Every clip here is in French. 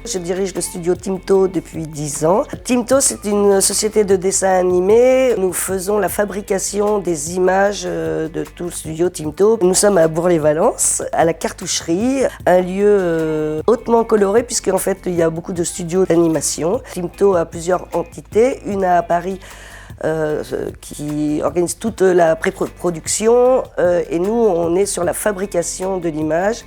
Je dirige le studio Timto depuis 10 ans. Timto, c'est une société de dessin animé. Nous faisons la fabrication des images de tout le studio Timto. Nous sommes à Bourg-les-Valences, à la cartoucherie, un lieu hautement coloré puisque en fait il y a beaucoup de studios d'animation. Timto a plusieurs entités, une à Paris qui organise toute la pré-production et nous on est sur la fabrication de l'image,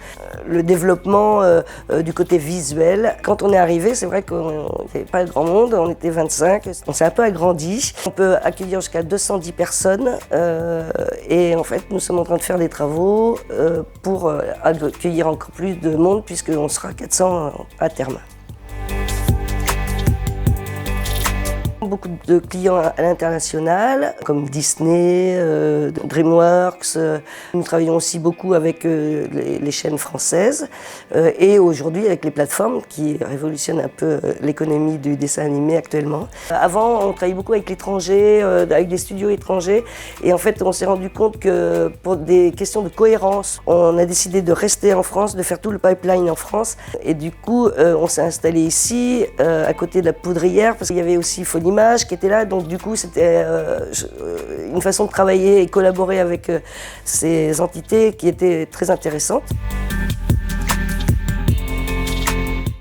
le développement du côté visuel. Quand on est arrivé, c'est vrai qu'il n'y avait pas grand monde, on était 25, on s'est un peu agrandi. On peut accueillir jusqu'à 210 personnes et en fait nous sommes en train de faire des travaux pour accueillir encore plus de monde puisqu'on sera 400 à terme. Beaucoup de clients à l'international, comme Disney, DreamWorks. Nous travaillons aussi beaucoup avec les chaînes françaises et aujourd'hui avec les plateformes qui révolutionnent un peu l'économie du dessin animé actuellement. Avant, on travaillait beaucoup avec l'étranger, avec des studios étrangers et en fait, on s'est rendu compte que pour des questions de cohérence, on a décidé de rester en France, de faire tout le pipeline en France et du coup, on s'est installé ici, à côté de la poudrière parce qu'il y avait aussi Fonimage qui était là, donc du coup c'était une façon de travailler et collaborer avec ces entités qui était très intéressante.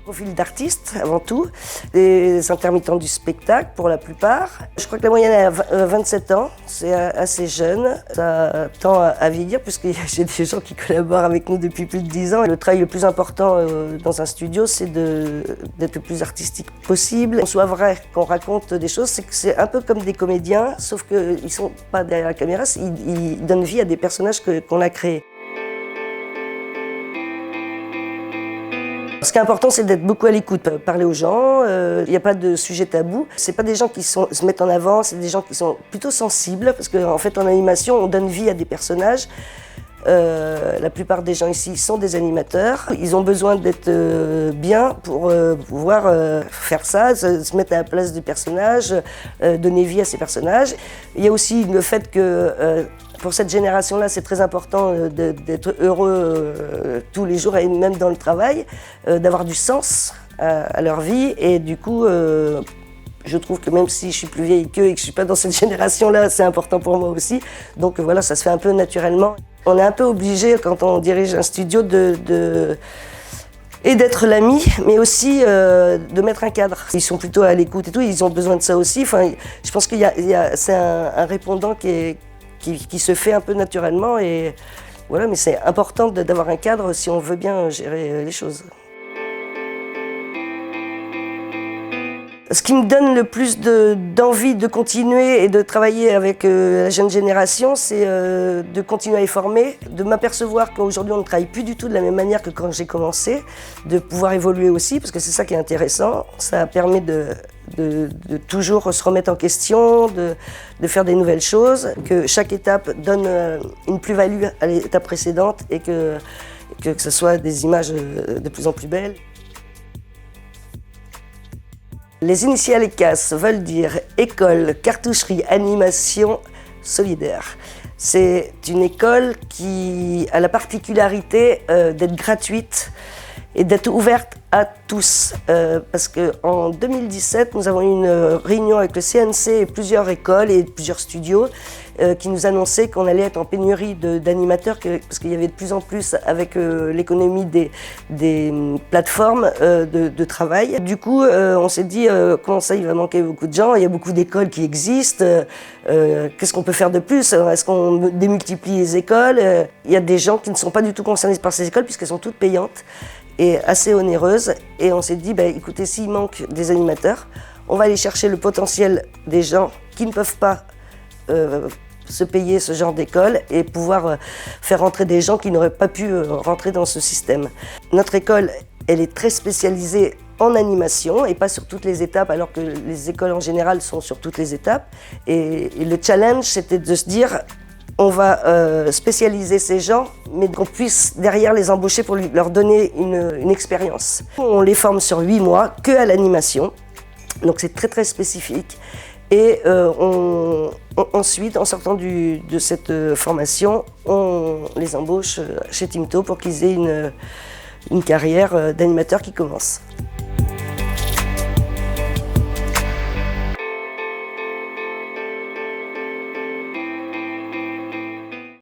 Profil d'artistes avant tout, des intermittents du spectacle pour la plupart. Je crois que la moyenne est à 27 ans, c'est assez jeune. Ça tend à vieillir puisque j'ai des gens qui collaborent avec nous depuis plus de 10 ans. Le travail le plus important dans un studio, c'est d'être le plus artistique possible. Qu'on soit vrai, qu'on raconte des choses, c'est que c'est un peu comme des comédiens, sauf qu'ils ne sont pas derrière la caméra, ils donnent vie à des personnages qu'on a créés. Ce qui est important, c'est d'être beaucoup à l'écoute, parler aux gens, il n'y a pas de sujet tabou. Ce pas des gens qui se mettent en avant, c'est des gens qui sont plutôt sensibles, parce qu'en fait, en animation, on donne vie à des personnages. La plupart des gens ici sont des animateurs. Ils ont besoin d'être bien pour pouvoir faire ça, se mettre à la place des personnages, donner vie à ces personnages. Il y a aussi le fait que pour cette génération-là, c'est très important d'être heureux tous les jours et même dans le travail, d'avoir du sens à leur vie. Et du coup, je trouve que même si je suis plus vieille qu'eux et que je ne suis pas dans cette génération-là, c'est important pour moi aussi. Donc voilà, ça se fait un peu naturellement. On est un peu obligé, quand on dirige un studio, et d'être l'ami, mais aussi de mettre un cadre. Ils sont plutôt à l'écoute et tout, ils ont besoin de ça aussi. Enfin, je pense qu'il c'est un répondant qui se fait un peu naturellement. Et voilà, mais c'est important d'avoir un cadre si on veut bien gérer les choses. Ce qui me donne le plus d'envie de continuer et de travailler avec la jeune génération, c'est de continuer à les former, de m'apercevoir qu'aujourd'hui on ne travaille plus du tout de la même manière que quand j'ai commencé, de pouvoir évoluer aussi, parce que c'est ça qui est intéressant. Ça permet de toujours se remettre en question, de faire des nouvelles choses, que chaque étape donne une plus-value à l'étape précédente et que ce soit des images de plus en plus belles. Les initiales ECAS veulent dire École Cartoucherie Animation Solidaire. C'est une école qui a la particularité d'être gratuite et d'être ouverte à tous. Parce qu'en 2017, nous avons eu une réunion avec le CNC et plusieurs écoles et plusieurs studios qui nous annonçaient qu'on allait être en pénurie d'animateurs parce qu'il y avait de plus en plus avec l'économie des plateformes de travail. Du coup, on s'est dit comment ça, il va manquer beaucoup de gens, il y a beaucoup d'écoles qui existent, qu'est-ce qu'on peut faire de plus? Est-ce qu'on démultiplie les écoles? Il y a des gens qui ne sont pas du tout concernés par ces écoles puisqu'elles sont toutes payantes et assez onéreuses. Et on s'est dit, écoutez, s'il manque des animateurs, on va aller chercher le potentiel des gens qui ne peuvent pas se payer ce genre d'école et pouvoir faire rentrer des gens qui n'auraient pas pu rentrer dans ce système. Notre école, elle est très spécialisée en animation et pas sur toutes les étapes, alors que les écoles en général sont sur toutes les étapes. Et le challenge, c'était de se dire, on va spécialiser ces gens, mais qu'on puisse derrière les embaucher pour leur donner une expérience. On les forme sur 8 mois, que à l'animation, donc c'est très très spécifique. Et ensuite, en sortant de cette formation, on les embauche chez Timto pour qu'ils aient une carrière d'animateur qui commence.